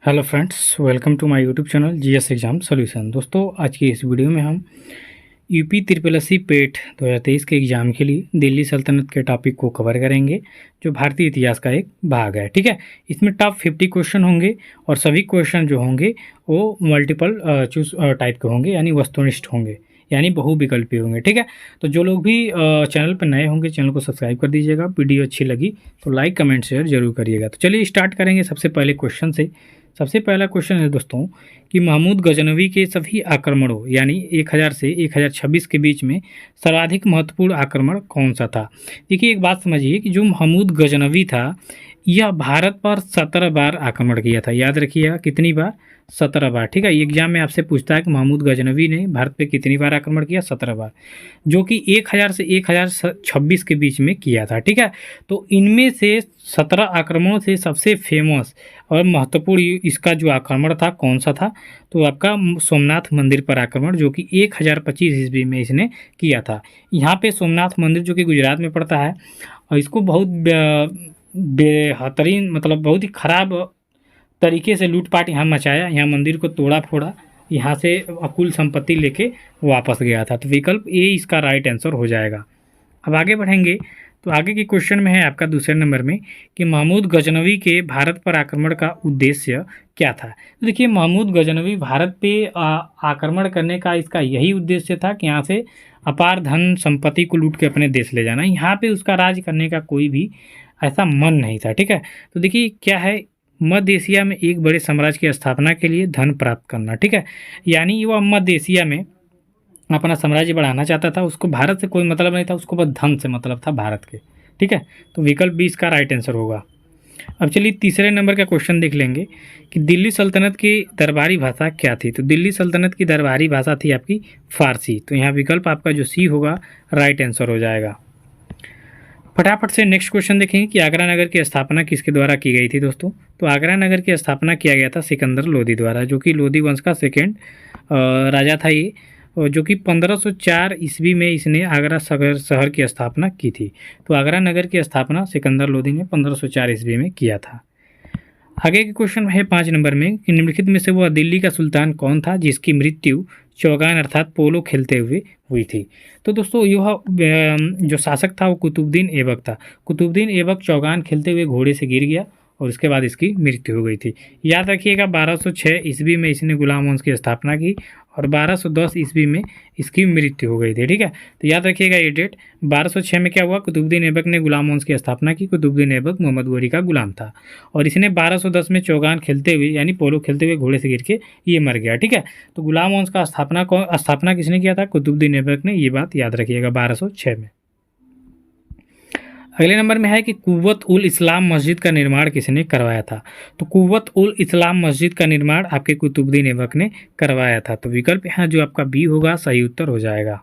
Hello friends, welcome to my YouTube channel GS exam solution. दोस्तों, आज की इस वीडियो में हम यूपी ट्रिपल एससी पेट 2023 के एग्ज़ाम के लिए दिल्ली सल्तनत के टॉपिक को कवर करेंगे, जो भारतीय इतिहास का एक भाग है। ठीक है, इसमें टॉप 50 क्वेश्चन होंगे और सभी क्वेश्चन जो होंगे वो मल्टीपल चूज टाइप के होंगे, यानी वस्तुनिष्ठ होंगे, यानी बहुविकल्पी होंगे। ठीक है, तो जो लोग भी चैनल पर नए होंगे चैनल को सब्सक्राइब कर दीजिएगा। वीडियो अच्छी लगी तो लाइक कमेंट शेयर जरूर करिएगा। तो चलिए स्टार्ट करेंगे सबसे पहले क्वेश्चन से। सबसे पहला क्वेश्चन है दोस्तों कि महमूद गजनवी के सभी आक्रमणों यानी 1000 से 1026 के बीच में सर्वाधिक महत्वपूर्ण आक्रमण कौन सा था। देखिए, एक बात समझिए कि जो महमूद गजनवी था यह भारत पर 17 बार आक्रमण किया था। याद रखिएगा, कितनी बार? 17 बार। ठीक है, ये एग्जाम में आपसे पूछता है कि महमूद गजनवी ने भारत पे कितनी बार आक्रमण किया? 17 बार, जो कि 1000 से 1026 के बीच में किया था। ठीक है, तो इनमें से 17 आक्रमणों से सबसे फेमस और महत्वपूर्ण इसका जो आक्रमण था कौन सा था? तो आपका सोमनाथ मंदिर पर आक्रमण, जो कि 1025 ईस्वी में इसने किया था। यहाँ पे सोमनाथ मंदिर जो कि गुजरात में पड़ता है, और इसको बहुत बेहतरीन मतलब बहुत ही खराब तरीके से लूटपाट यहाँ मचाया, यहाँ मंदिर को तोड़ा फोड़ा, यहाँ से अकुल संपत्ति लेके वापस गया था। तो विकल्प ए इसका राइट आंसर हो जाएगा। अब आगे बढ़ेंगे तो आगे के क्वेश्चन में है आपका दूसरे नंबर में कि महमूद गजनवी के भारत पर आक्रमण का उद्देश्य क्या था। तो देखिए, महमूद गजनवी भारत पे आक्रमण करने का इसका यही उद्देश्य था कि यहाँ से अपार धन संपत्ति को लूट के अपने देश ले जाना। यहाँ पे उसका राज करने का कोई भी ऐसा मन नहीं था। ठीक है, तो देखिए क्या है, मध्य एशिया में एक बड़े साम्राज्य की स्थापना के लिए धन प्राप्त करना। ठीक है, यानी वह मध्य एशिया में अपना साम्राज्य बढ़ाना चाहता था। उसको भारत से कोई मतलब नहीं था, उसको बस धन से मतलब था भारत के। ठीक है, तो विकल्प बी इसका राइट आंसर होगा। अब चलिए तीसरे नंबर का क्वेश्चन देख लेंगे कि दिल्ली सल्तनत की दरबारी भाषा क्या थी। तो दिल्ली सल्तनत की दरबारी भाषा थी आपकी फारसी। तो यहाँ विकल्प आपका जो सी होगा राइट आंसर हो जाएगा। फटाफट से नेक्स्ट क्वेश्चन देखेंगे कि आगरा नगर की स्थापना किसके द्वारा की गई थी दोस्तों। तो आगरा नगर की स्थापना किया गया था सिकंदर लोदी द्वारा, जो कि लोदी वंश का सेकेंड राजा था ये, जो कि 1504 ईस्वी में इसने आगरा शहर की स्थापना की थी। तो आगरा नगर की स्थापना सिकंदर लोदी ने 1504 ईस्वी में किया था। आगे के क्वेश्चन है 5 नंबर में कि निम्नलिखित में से वह दिल्ली का सुल्तान कौन था जिसकी मृत्यु चौगान अर्थात पोलो खेलते हुए हुई थी। तो दोस्तों, यह जो शासक था वो कुतुबुद्दीन ऐबक था। कुतुबुद्दीन ऐबक चौगान खेलते हुए घोड़े से गिर गया और उसके बाद इसकी मृत्यु हो गई थी। याद रखिएगा, 1206 ईस्वी में इसने गुलाम वंश की स्थापना की और 1210 ईस्वी में इसकी मृत्यु हो गई थी। ठीक है, तो याद रखिएगा ये डेट। 1206 में क्या हुआ, कुतुबुद्दीन ऐबक ने गुलाम वंश की स्थापना की। कुतुबुद्दीन ऐबक मोहम्मद गोरी का गुलाम था और इसने 1210 में चौगान खेलते हुए यानी पोलो खेलते हुए घोड़े से गिर के ये मर गया। ठीक है, तो गुलाम वंश का स्थापना किसने किया था? कुतुबुद्दीन ऐबक ने। ये बात याद रखिएगा 1206 में। अगले नंबर में है कि कुव्वत उल इस्लाम मस्जिद का निर्माण किसने करवाया था। तो कुव्वत उल इस्लाम मस्जिद का निर्माण आपके कुतुबुद्दीन ऐबक ने करवाया था। तो विकल्प यहाँ जो आपका बी होगा सही उत्तर हो जाएगा।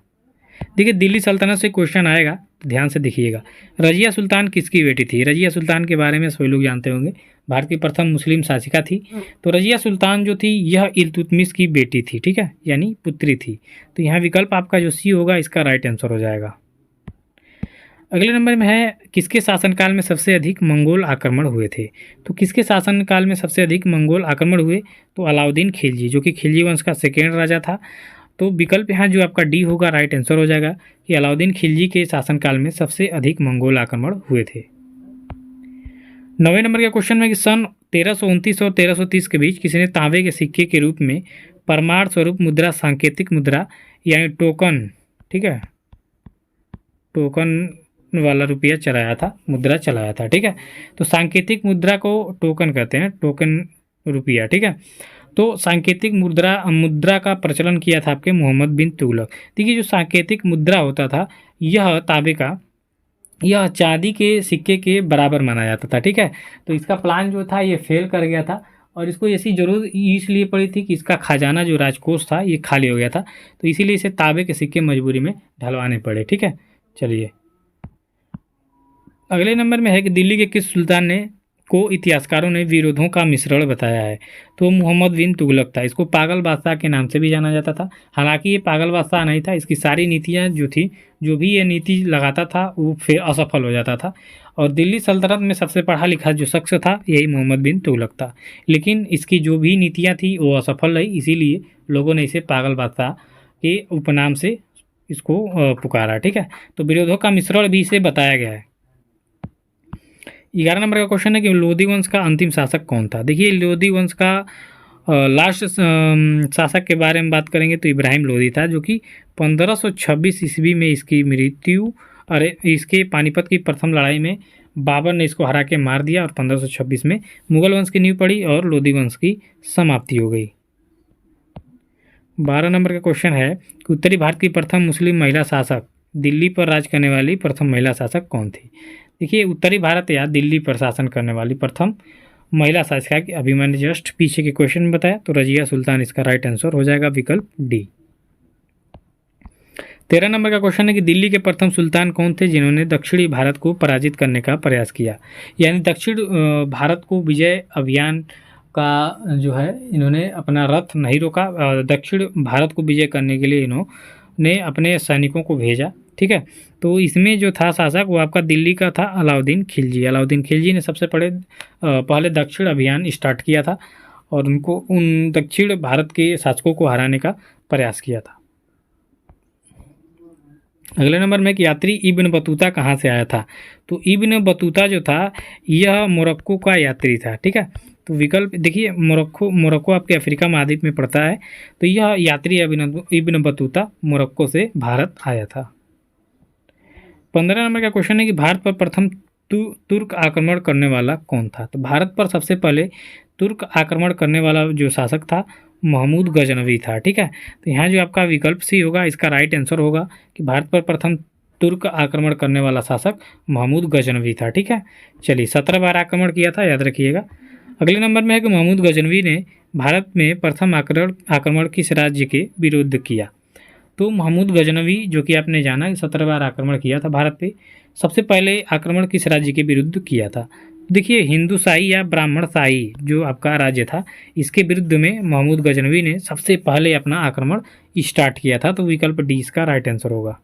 देखिए, दिल्ली सल्तनत से क्वेश्चन आएगा तो ध्यान से देखिएगा। रजिया सुल्तान किसकी बेटी थी? रजिया सुल्तान के बारे में सभी लोग जानते होंगे, भारत की प्रथम मुस्लिम शासिका थी। तो रजिया सुल्तान जो थी यह इल्तुतमिश की बेटी थी। ठीक है, यानी पुत्री थी। तो यहाँ विकल्प आपका जो सी होगा इसका राइट आंसर हो जाएगा। अगले नंबर में है किसके शासनकाल में सबसे अधिक मंगोल आक्रमण हुए थे। तो किसके शासनकाल में सबसे अधिक मंगोल आक्रमण हुए? तो अलाउद्दीन खिलजी, जो कि खिलजी वंश का सेकेंड राजा था। तो विकल्प यहाँ जो आपका डी होगा राइट आंसर हो जाएगा कि अलाउद्दीन खिलजी के शासनकाल में सबसे अधिक मंगोल आक्रमण हुए थे। 9वें नंबर का क्वेश्चन में कि सन 1329 और 1330 के बीच किसी ने तांबे के सिक्के के रूप में प्रमाण स्वरूप मुद्रा, सांकेतिक मुद्रा यानी टोकन, ठीक है, टोकन वाला रुपया चलाया था, मुद्रा चलाया था। ठीक है, तो सांकेतिक मुद्रा को टोकन कहते हैं, टोकन रुपया। ठीक है, तो सांकेतिक मुद्रा का प्रचलन किया था आपके मोहम्मद बिन तुगलक। देखिए, जो सांकेतिक मुद्रा होता था यह तांबे का, यह चांदी के सिक्के के बराबर माना जाता था। ठीक है, तो इसका प्लान जो था ये फेल कर गया था और इसको ऐसी जरूरत इसलिए पड़ी थी कि इसका खजाना जो राजकोष था ये खाली हो गया था, तो इसीलिए इसे तांबे के सिक्के मजबूरी में ढलवाने पड़े। ठीक है, चलिए अगले नंबर में है कि दिल्ली के किस सुल्तान ने को इतिहासकारों ने विरोधों का मिश्रण बताया है। तो मोहम्मद बिन तुगलक था, इसको पागल बादशाह के नाम से भी जाना जाता था। हालांकि ये पागल बादशाह नहीं था, इसकी सारी नीतियाँ जो थी, जो भी ये नीति लगाता था वो फिर असफल हो जाता था। और दिल्ली सल्तनत में सबसे पढ़ा लिखा जो शख्स था यही मोहम्मद बिन तुगलक था, लेकिन इसकी जो भी नीतियाँ थी वो असफल रही, इसीलिए लोगों ने इसे पागल बादशाह के उपनाम से इसको पुकारा। ठीक है, तो विरोधों का मिश्रण भी इसे बताया गया है। 11 नंबर का क्वेश्चन है कि लोधी वंश का अंतिम शासक कौन था। देखिए, लोधी वंश का लास्ट शासक के बारे में बात करेंगे तो इब्राहिम लोधी था, जो कि 1526 ईस्वी में इसकी मृत्यु, अरे इसके पानीपत की प्रथम लड़ाई में बाबर ने इसको हरा के मार दिया और 1526 में मुगल वंश की नींव पड़ी और लोधी वंश की समाप्ति हो गई। 12 नंबर का क्वेश्चन है कि उत्तरी भारत की प्रथम मुस्लिम महिला शासक, दिल्ली पर राज करने वाली प्रथम महिला शासक कौन थी। देखिए, उत्तरी भारत या दिल्ली पर शासन करने वाली प्रथम महिला शासिका की अभी मैंने जस्ट पीछे के क्वेश्चन में बताया, तो रजिया सुल्तान इसका राइट आंसर हो जाएगा, विकल्प डी। 13 नंबर का क्वेश्चन है कि दिल्ली के प्रथम सुल्तान कौन थे जिन्होंने दक्षिणी भारत को पराजित करने का प्रयास किया। यानी दक्षिण भारत को विजय अभियान का जो है इन्होंने अपना रथ नहीं रोका, दक्षिण भारत को विजय करने के लिए इन्होंने अपने सैनिकों को भेजा। ठीक है, तो इसमें जो था शासक वो आपका दिल्ली का था अलाउद्दीन खिलजी। अलाउद्दीन खिलजी ने सबसे पहले दक्षिण अभियान स्टार्ट किया था और उन दक्षिण भारत के शासकों को हराने का प्रयास किया था। अगले नंबर में कि यात्री इब्न बतूता कहाँ से आया था। तो इब्न बतूता जो था यह मोरक्को का यात्री था। ठीक है, तो विकल्प देखिए, मोरक्को आपके अफ्रीका महाद्वीप में पड़ता है, तो यह यात्री इब्न बतूता मोरक्को से भारत आया था। 15 नंबर का क्वेश्चन है कि भारत पर प्रथम तुर्क आक्रमण करने वाला कौन था। तो भारत पर सबसे पहले तुर्क आक्रमण करने वाला जो शासक था महमूद गजनवी था। ठीक है, तो यहाँ जो आपका विकल्प सी होगा इसका राइट आंसर होगा कि भारत पर प्रथम तुर्क आक्रमण करने वाला शासक महमूद गजनवी था। ठीक है, चलिए 17 बार आक्रमण किया था, याद रखिएगा। अगले नंबर में है कि महमूद गजनवी ने भारत में प्रथम आक्रमण किस राज्य के विरुद्ध किया। तो महमूद गजनवी जो कि आपने जाना 17 बार आक्रमण किया था भारत पे, सबसे पहले आक्रमण किस राज्य के विरुद्ध किया था। देखिए, हिंदूशाही या ब्राह्मणशाही जो आपका राज्य था इसके विरुद्ध में महमूद गजनवी ने सबसे पहले अपना आक्रमण स्टार्ट किया था, तो विकल्प डी इसका राइट आंसर होगा।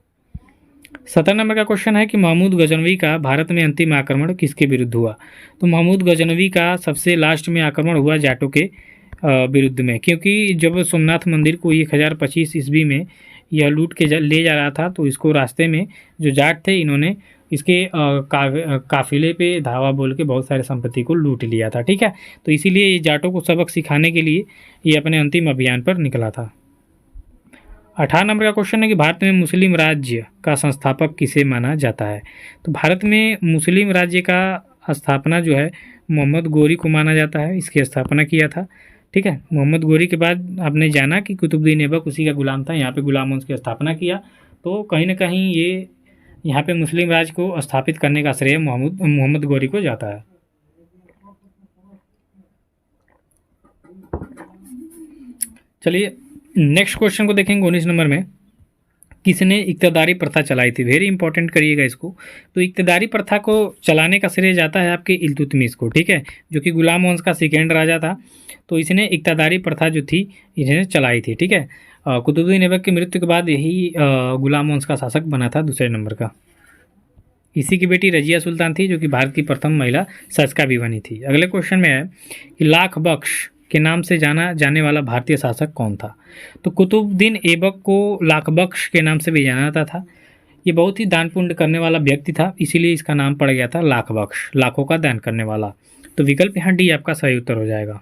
17 नंबर का क्वेश्चन है कि महमूद गजनवी का भारत में अंतिम आक्रमण किसके विरुद्ध हुआ। तो महमूद गजनवी का सबसे लास्ट में आक्रमण हुआ जाटों के विरुद्ध में, क्योंकि जब सोमनाथ मंदिर को 1025 ईस्वी में यह लूट के ले जा रहा था, तो इसको रास्ते में जो जाट थे इन्होंने इसके काफिले पे धावा बोल के बहुत सारे संपत्ति को लूट लिया था। ठीक है, तो इसीलिए ये जाटों को सबक सिखाने के लिए ये अपने अंतिम अभियान पर निकला था। 18 नंबर का क्वेश्चन है कि भारत में मुस्लिम राज्य का संस्थापक किसे माना जाता है। तो भारत में मुस्लिम राज्य का स्थापना जो है मोहम्मद गोरी को माना जाता है, इसकी स्थापना किया था। ठीक है, मोहम्मद गोरी के बाद आपने जाना कि कुतुबुद्दीन ऐबक उसी का गुलाम था, यहाँ पे गुलाम वंश की स्थापना किया, तो कहीं ना कहीं ये यहाँ पे मुस्लिम राज्य को स्थापित करने का श्रेय मोहम्मद गोरी को जाता है। चलिए नेक्स्ट क्वेश्चन को देखेंगे। 19 नंबर में किसने इक्तदारी प्रथा चलाई थी। वेरी इंपॉर्टेंट करिएगा इसको। तो इक्तदारी प्रथा को चलाने का श्रेय जाता है आपके इल्तुतमिश को। ठीक है, जो कि गुलाम वंश का सेकेंड राजा था, तो इसने इक्तदारी प्रथा जो थी इसने चलाई थी। ठीक है, कुतुबुद्दीन ऐबक की मृत्यु के बाद यही गुलाम वंश का शासक बना था दूसरे नंबर का। इसी की बेटी रजिया सुल्तान थी जो कि भारत की प्रथम महिला शासिका भी बनी थी। अगले क्वेश्चन में है कि लाख बख्श के नाम से जाना जाने वाला भारतीय शासक कौन था। तो कुतुबुद्दीन ऐबक को लाख बख्श के नाम से भी जाना जाता था। ये बहुत ही दान पुण्य करने वाला व्यक्ति था, इसीलिए इसका नाम पड़ गया था लाख बख्श, लाखों का दान करने वाला। तो विकल्प यहाँ डी आपका सही उत्तर हो जाएगा।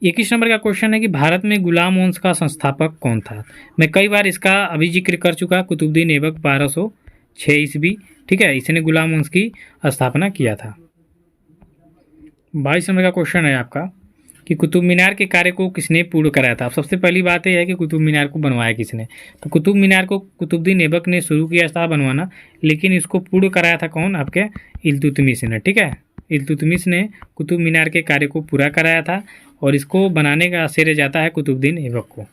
21 नंबर का क्वेश्चन है कि भारत में गुलाम वंश का संस्थापक कौन था। मैं कई बार इसका अभी जिक्र कर चुका, कुतुबुद्दीन ऐबक 1206 ईस्वी। ठीक है, इसने गुलाम वंश की स्थापना किया था। 22 नंबर का क्वेश्चन है आपका कि कुतुब मीनार के कार्य को किसने पूर्ण कराया था। अब सबसे पहली बात यह है कि कुतुब मीनार को बनवाया किसने। तो कुतुब मीनार को कुतुबुद्दीन ऐबक ने शुरू किया था बनवाना, लेकिन इसको पूर्ण कराया था कौन, आपके इल्तुतमिश ने। ठीक है, इल्तुतमिश ने कुतुब मीनार के कार्य को पूरा कराया था और इसको बनाने का श्रेय जाता है कुतुबुद्दीन ऐबक को।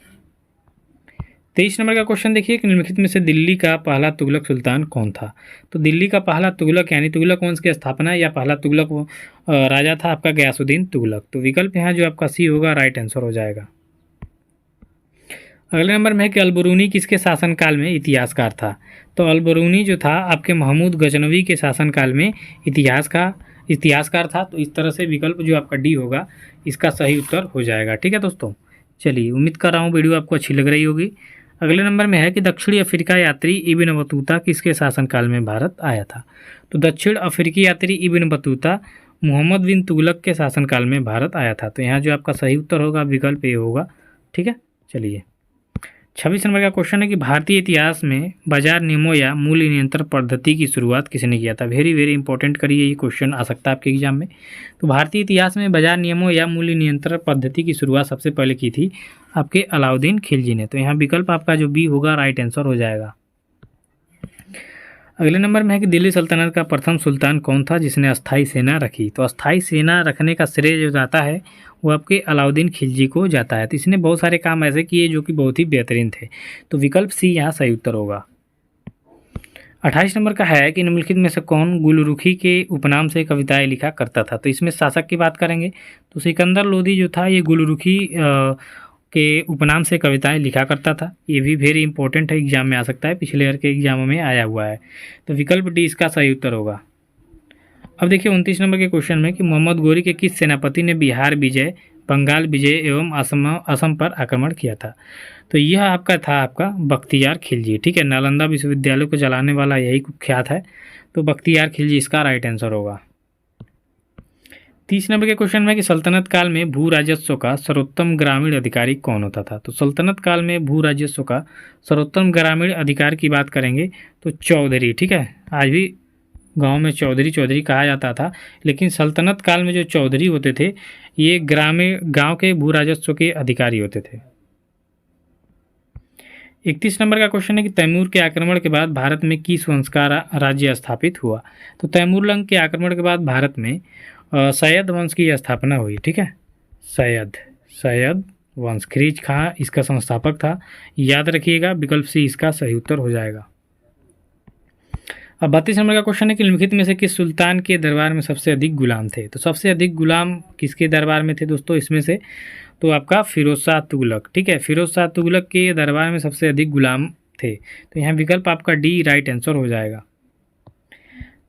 23 नंबर का क्वेश्चन देखिए कि निम्नलिखित में से दिल्ली का पहला तुगलक सुल्तान कौन था। तो दिल्ली का पहला तुगलक यानी तुगलक वंश की स्थापना या पहला तुगलक राजा था आपका गयासुद्दीन तुगलक। तो विकल्प यहाँ जो आपका सी होगा राइट आंसर हो जाएगा। अगले नंबर में है कि अलबरूनी किसके शासनकाल में इतिहासकार था। तो अलबरूनी जो था आपके महमूद गजनवी के शासनकाल में इतिहासकार था। तो इस तरह से विकल्प जो आपका डी होगा इसका सही उत्तर हो जाएगा। ठीक है दोस्तों, चलिए उम्मीद कर रहा हूँ वीडियो आपको अच्छी लग रही होगी। अगले नंबर में है कि दक्षिणी अफ्रीका यात्री इब्न बतूता किसके शासनकाल में भारत आया था। तो दक्षिण अफ्रीकी यात्री इब्न बतूता मोहम्मद बिन तुगलक के शासनकाल में भारत आया था। तो यहाँ जो आपका सही उत्तर होगा विकल्प ए होगा। ठीक है, चलिए 26 नंबर का क्वेश्चन है कि भारतीय इतिहास में बाजार नियमों या मूल्य नियंत्रण पद्धति की शुरुआत किसने किया था। वेरी वेरी इंपॉर्टेंट करिए, ये क्वेश्चन आ सकता है आपके एग्जाम में। तो भारतीय इतिहास में बाजार नियमों या मूल्य नियंत्रण पद्धति की शुरुआत सबसे पहले की थी आपके अलाउद्दीन खिलजी ने। तो यहाँ विकल्प आपका जो बी होगा राइट आंसर हो जाएगा। अगले नंबर में है कि दिल्ली सल्तनत का प्रथम सुल्तान कौन था जिसने अस्थायी सेना रखी। तो अस्थायी सेना रखने का श्रेय जो जाता है वो आपके अलाउद्दीन खिलजी को जाता है। तो इसने बहुत सारे काम ऐसे किए जो कि बहुत ही बेहतरीन थे। तो विकल्प सी यहाँ सही उत्तर होगा। 28 नंबर का है कि निम्नलिखित में से कौन गुलरुखी के उपनाम से कविताएं लिखा करता था। तो इसमें शासक की बात करेंगे तो सिकंदर लोदी जो था ये गुलरुखी के उपनाम से कविताएं लिखा करता था। ये भी वेरी इंपॉर्टेंट है, एग्जाम में आ सकता है, पिछले ईयर के एग्जामों में आया हुआ है। तो विकल्प डी इसका सही उत्तर होगा। अब देखिए 29 नंबर के क्वेश्चन में कि मोहम्मद गोरी के किस सेनापति ने बिहार विजय, बंगाल विजय एवं असम पर आक्रमण किया था। तो यह आपका था आपका बख्तियार खिलजी। ठीक है, नालंदा विश्वविद्यालय को जलाने वाला यही कुख्यात है। तो बख्तियार खिलजी इसका राइट आंसर होगा। 30 नंबर के क्वेश्चन में कि सल्तनत काल में भू राजस्व का सर्वोत्तम ग्रामीण अधिकारी कौन होता था। तो सल्तनत काल में भू राजस्व का सर्वोत्तम ग्रामीण अधिकारी की बात करेंगे तो चौधरी। ठीक है, आज भी गांव में चौधरी कहा जाता था, लेकिन सल्तनत काल में जो चौधरी होते थे ये ग्रामीण गांव के भू राजस्व के अधिकारी होते थे। 31 नंबर का क्वेश्चन है कि तैमूर के आक्रमण के बाद भारत में किस वंश का राज्य स्थापित हुआ। तो तैमूरलंग के आक्रमण के बाद भारत में सैयद वंश की स्थापना हुई। ठीक है, सैयद वंश, खिरीज खां इसका संस्थापक था। याद रखिएगा विकल्प सी इसका सही उत्तर हो जाएगा। अब 32 नंबर का क्वेश्चन है कि निम्नलिखित में से किस सुल्तान के दरबार में सबसे अधिक गुलाम थे। तो सबसे अधिक गुलाम किसके दरबार में थे दोस्तों इसमें से, तो आपका फिरोज शाह तुगलक। ठीक है, फिरोज शाह तुगलक के दरबार में सबसे अधिक गुलाम थे। तो यहाँ विकल्प आपका डी राइट आंसर हो जाएगा।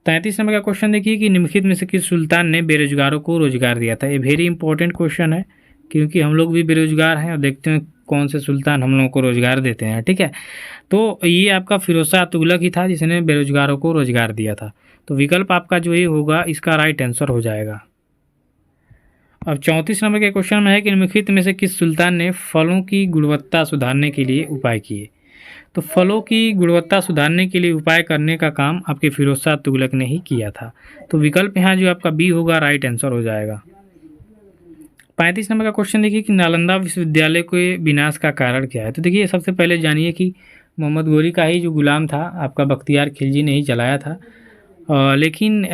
33 नंबर का क्वेश्चन देखिए कि निम्नलिखित में से किस सुल्तान ने बेरोजगारों को रोजगार दिया था। ये वेरी इंपॉर्टेंट क्वेश्चन है क्योंकि हम लोग भी बेरोजगार हैं और देखते हैं कौन से सुल्तान हम लोगों को रोजगार देते हैं। ठीक है, तो ये आपका फिरोज शाह तुगलक ही था जिसने बेरोजगारों को रोजगार दिया था। तो विकल्प आपका जो ये होगा इसका राइट आंसर हो जाएगा। अब 34 नंबर के क्वेश्चन में है कि निम्नलिखित में से किस सुल्तान ने फलों की गुणवत्ता सुधारने के लिए उपाय किए। तो फलों की गुणवत्ता सुधारने के लिए उपाय करने का काम आपके फिरोज शाह तुगलक ने ही किया था। तो विकल्प यहाँ जो आपका बी होगा राइट आंसर हो जाएगा। 35 नंबर का क्वेश्चन देखिए कि नालंदा विश्वविद्यालय के विनाश का कारण क्या है। तो देखिए सबसे पहले जानिए कि मोहम्मद गोरी का ही जो गुलाम था आपका बख्तियार खिलजी ने ही जलाया था, लेकिन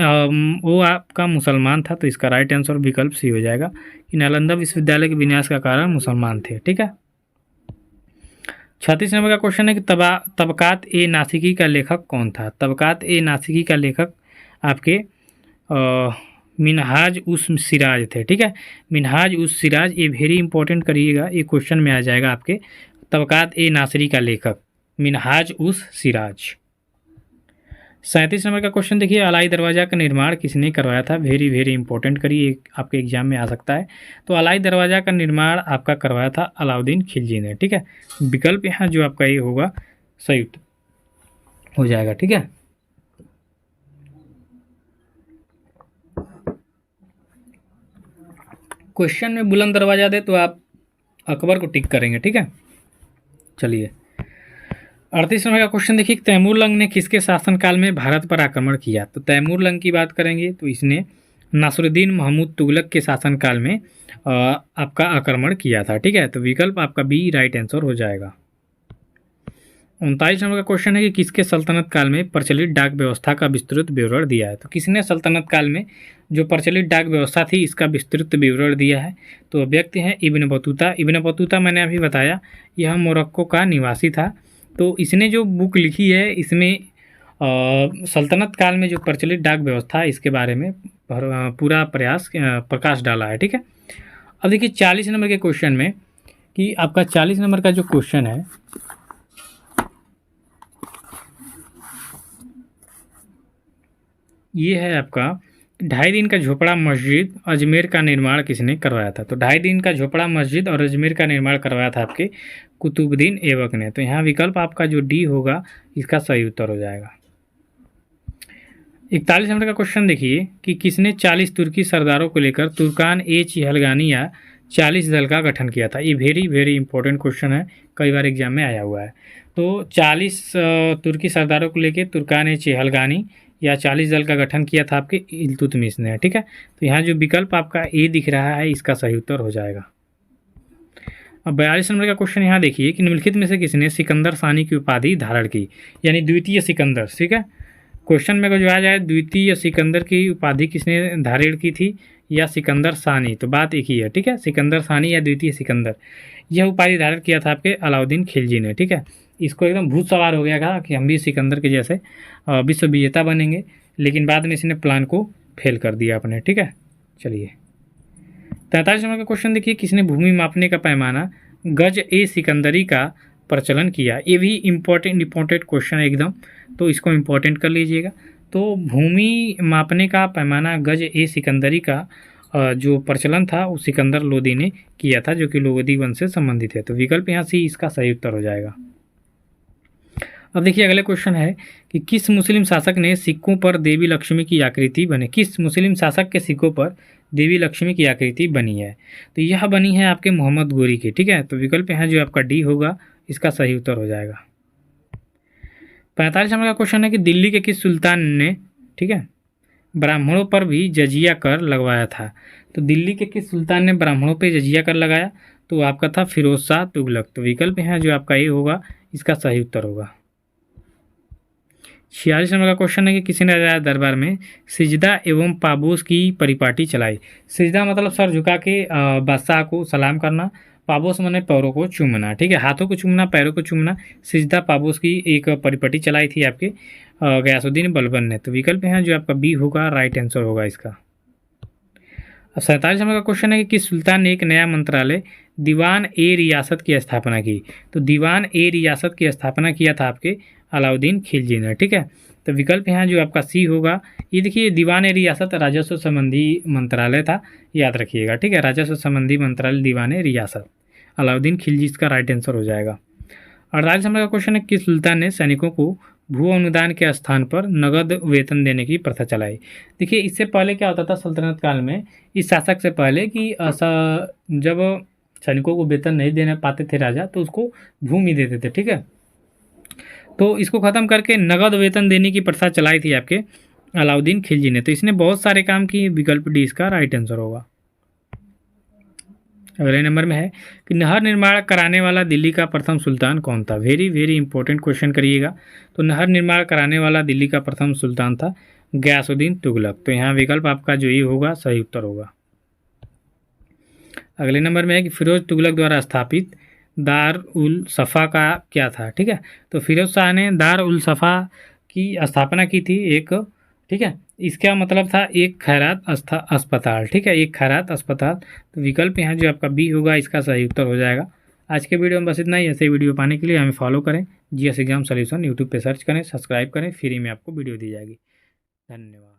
वो आपका मुसलमान था। तो इसका राइट आंसर विकल्प सी हो जाएगा कि नालंदा विश्वविद्यालय के विनाश का कारण मुसलमान थे। ठीक है, 36 नंबर का क्वेश्चन है कि तबकात ए नासिकी का लेखक कौन था। तबकात ए नासिकी का लेखक आपके मिनहाज उस सिराज थे। ठीक है, मिनहाज उस सिराज, ये वेरी इंपॉर्टेंट करिएगा, ये क्वेश्चन में आ जाएगा आपके। तबकात ए नासिरी का लेखक मिनहाज उस सिराज। 37 नंबर का क्वेश्चन देखिए अलाई दरवाज़ा का निर्माण किसने करवाया था। वेरी वेरी इंपॉर्टेंट करिए, आपके एग्जाम में आ सकता है। तो अलाई दरवाज़ा का निर्माण आपका करवाया था अलाउद्दीन खिलजी ने। ठीक है, विकल्प यहाँ जो आपका ये होगा सही उत्तर हो जाएगा। ठीक है, क्वेश्चन में बुलंद दरवाज़ा दे तो आप अकबर को टिक करेंगे। ठीक है, चलिए 38 नंबर का क्वेश्चन देखिए तैमूरलंग ने किसके शासनकाल में भारत पर आक्रमण किया। तो तैमूरलंग की बात करेंगे तो इसने नासरुद्दीन महमूद तुगलक के शासनकाल में आपका आक्रमण किया था। ठीक है, तो विकल्प आपका बी राइट आंसर हो जाएगा। 39 नंबर का क्वेश्चन है कि किसके सल्तनत काल में प्रचलित डाक व्यवस्था का विस्तृत विवरण दिया है। तो किसने सल्तनत काल में जो प्रचलित डाक व्यवस्था थी इसका विस्तृत विवरण दिया है। तो व्यक्ति हैं इब्न बतूता। इब्न बतूता मैंने अभी बताया यह मोरक्को का निवासी था। तो इसने जो बुक लिखी है इसमें सल्तनत काल में जो प्रचलित डाक व्यवस्था है इसके बारे में पूरा प्रकाश डाला है। ठीक है, अब देखिए 40 नंबर के क्वेश्चन में कि आपका 40 नंबर का जो क्वेश्चन है ये है आपका 2.5 दिन का झोपड़ा मस्जिद अजमेर का निर्माण किसने करवाया था। तो 2.5 दिन का झोपड़ा मस्जिद और अजमेर का निर्माण करवाया था आपके कुतुबुद्दीन ऐबक ने। तो यहाँ विकल्प आपका जो डी होगा इसका सही उत्तर हो जाएगा। 41 नंबर का क्वेश्चन देखिए कि किसने 40 तुर्की सरदारों को लेकर तुर्कान ए चिहलगानी या 40 दल का गठन किया था। ये वेरी वेरी इंपॉर्टेंट क्वेश्चन है, कई बार एग्जाम में आया हुआ है। तो 40 तुर्की सरदारों को लेकर तुर्कान ए चिहलगानी या 40 दल का गठन किया था आपके इल्तुतमिश ने। ठीक है, तो यहाँ जो विकल्प आपका ए दिख रहा है इसका सही उत्तर हो जाएगा। अब 42 नंबर का क्वेश्चन यहाँ देखिए कि निम्नलिखित में से किसने सिकंदर सानी की उपाधि धारण की, यानी द्वितीय सिकंदर। ठीक है, क्वेश्चन में अगर जो आ जाए द्वितीय सिकंदर की उपाधि किसने धारण की थी या सिकंदर सानी, तो बात एक ही है। ठीक है, सिकंदर सानी या द्वितीय सिकंदर, यह उपाधि धारण किया था आपके अलाउद्दीन खिलजी ने। ठीक है, इसको एकदम भूत सवार हो गया था कि हम भी सिकंदर के जैसे विश्व विजेता बनेंगे, लेकिन बाद में इसने प्लान को फेल कर दिया अपने। ठीक है, चलिए 43 नंबर का क्वेश्चन देखिए किसने भूमि मापने का पैमाना गज ए सिकंदरी का प्रचलन किया। ये भी इम्पोर्टेंट क्वेश्चन है एकदम, तो इसको इम्पोर्टेंट कर लीजिएगा। तो भूमि मापने का पैमाना गज ए सिकंदरी का जो प्रचलन था वो सिकंदर लोदी ने किया था, जो कि लोदी वंश से संबंधित है। तो विकल्प यहाँ से इसका सही उत्तर हो जाएगा। अब देखिए अगला क्वेश्चन है कि किस मुस्लिम शासक ने सिक्कों पर देवी लक्ष्मी की आकृति बनी, किस मुस्लिम शासक के सिक्कों पर देवी लक्ष्मी की आकृति बनी है। तो यह बनी है आपके मोहम्मद गोरी की। ठीक है, तो विकल्प यहाँ जो आपका डी होगा इसका सही उत्तर हो जाएगा। 45 नंबर का क्वेश्चन है कि दिल्ली के किस सुल्तान ने, ठीक है, ब्राह्मणों पर भी जजिया कर लगवाया था। तो दिल्ली के किस सुल्तान ने ब्राह्मणों पर जजिया कर लगाया, तो आपका था फिरोज शाह तुगलक। तो विकल्प यहाँ जो आपका ये होगा इसका सही उत्तर होगा। 46 नंबर का क्वेश्चन है कि किसी ने राजा दरबार में सिजदा एवं पाबोस की परिपाटी चलाई। सिजदा मतलब सर झुका के बादशाह को सलाम करना, पाबोस माने पैरों को चूमना। ठीक है, हाथों को चूमना, पैरों को चूमना। सिजदा पाबोस की एक परिपाटी चलाई थी आपके गयासुद्दीन बलबन ने। तो विकल्प यहाँ जो आपका बी होगा राइट आंसर होगा इसका। अब 47 नंबर का क्वेश्चन है कि किस सुल्तान ने एक नया मंत्रालय दीवान ए रियासत की स्थापना की। तो दीवान ए रियासत की स्थापना किया था आपके अलाउद्दीन खिलजी ने। ठीक है, तो विकल्प यहाँ जो आपका सी होगा। ये देखिए दीवान ए रियासत राजस्व संबंधी मंत्रालय था, याद रखिएगा। ठीक है, राजस्व संबंधी मंत्रालय दीवान ए रियासत, अलाउद्दीन खिलजी इसका राइट आंसर हो जाएगा। 48 नंबर का क्वेश्चन है किस सुल्तान ने सैनिकों को भू अनुदान के स्थान पर नगद वेतन देने की प्रथा चलाई। देखिए इससे पहले क्या होता था सल्तनत काल में, इस शासक से पहले कि जब सैनिकों को वेतन नहीं देने पाते थे राजा तो उसको भूमि देते थे। ठीक है, तो इसको ख़त्म करके नगद वेतन देने की प्रथा चलाई थी आपके अलाउद्दीन खिलजी ने। तो इसने बहुत सारे काम किए, विकल्प डी इसका राइट आंसर होगा। अगले नंबर में है कि नहर निर्माण कराने वाला दिल्ली का प्रथम सुल्तान कौन था। वेरी वेरी इंपॉर्टेंट क्वेश्चन करिएगा। तो नहर निर्माण कराने वाला दिल्ली का प्रथम सुल्तान था गयासुद्दीन तुगलक। तो यहाँ विकल्प आपका जो ये होगा सही उत्तर होगा। अगले नंबर में है कि फिरोज तुगलक द्वारा स्थापित दार उल सफ़ा का क्या था। ठीक है, तो फिरोज शाह ने दार उल सफ़ा की स्थापना की थी एक। ठीक है, इसका मतलब था एक खैरात अस्पताल। ठीक है, एक खैरात अस्पताल। तो विकल्प यहाँ जो आपका बी होगा इसका सही उत्तर हो जाएगा। आज के वीडियो में बस इतना ही। ऐसे वीडियो पाने के लिए हमें फॉलो करें, जीएस एग्जाम सॉल्यूशन यूट्यूब पे सर्च करें, सब्सक्राइब करें, फ्री में आपको वीडियो दी जाएगी। धन्यवाद।